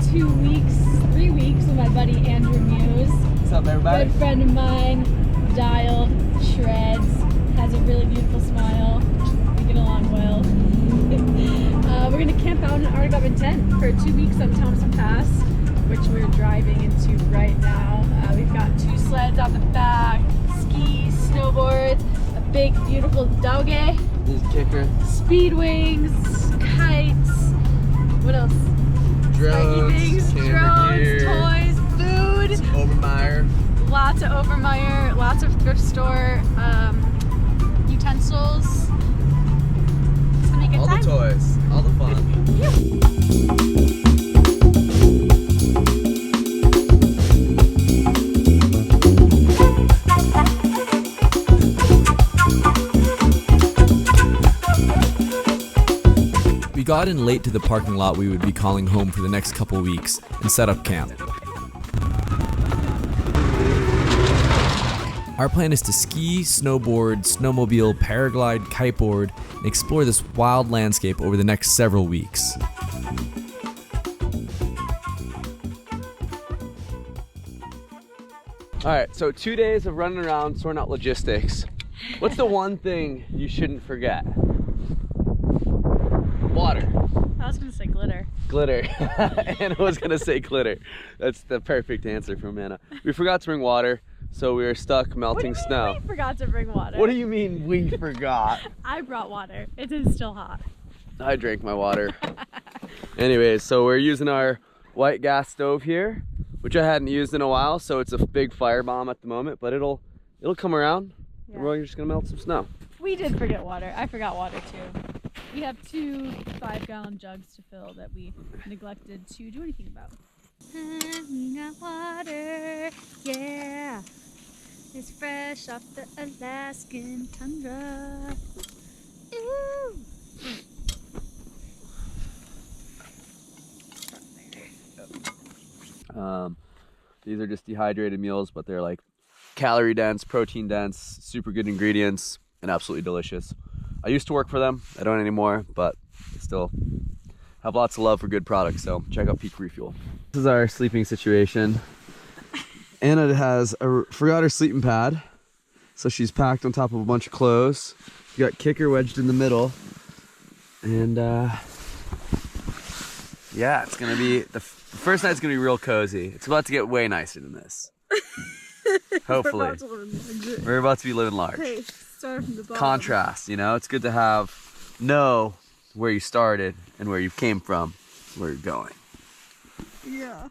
3 weeks with my buddy Andrew Muse. What's up, everybody? Good friend of mine, dialed, shreds, has a really beautiful smile. We get along well. We're gonna camp out in an Arctic tent for 2 weeks on Thompson Pass, which we're driving into right now. We've got 2 sleds on the back, skis, snowboards, a big beautiful doggy, This kicker. speed wings, kites, what else? Drones, Things, camera gear, toys, food, Obermeyer. lots of Obermeyer, lots of thrift store utensils. It's gonna be a good All time. the toys, all the fun. We got in late to the parking lot we would be calling home for the next couple weeks and set up camp. Our plan is to ski, snowboard, snowmobile, paraglide, kiteboard, and explore this wild landscape over the next several weeks. All right, so 2 days of running around sorting out logistics. What's the one thing you shouldn't forget? Water. I was gonna say glitter. Glitter. Anna was gonna say glitter. That's the perfect answer from Anna. We forgot to bring water, so we were stuck melting snow. We forgot to bring water. What do you mean we forgot? I brought water. It is still hot. I drank my water. Anyways, so we're using our white gas stove here, which I hadn't used in a while, so it's a big firebomb at the moment, but it'll come around. Yeah. And we're just gonna melt some snow. We did forget water. I forgot water too. We have 2 5-gallon jugs to fill that we neglected to do anything about. We got water, yeah. It's fresh off the Alaskan tundra. Ooh. These are just dehydrated meals, but they're like calorie dense, protein dense, super good ingredients, and absolutely delicious. I used to work for them. I don't anymore, but I still have lots of love for good products, so check out Peak Refuel. This is our sleeping situation. Anna forgot her sleeping pad, so she's packed on top of a bunch of clothes. We got Kicker wedged in the middle, and yeah, it's gonna be the first night's gonna be real cozy. It's about to get way nicer than this. Hopefully. We're about to be living large. Hey, start from the bottom. Contrast, you know, it's good to know where you started and where you came from, where you're going. Yeah.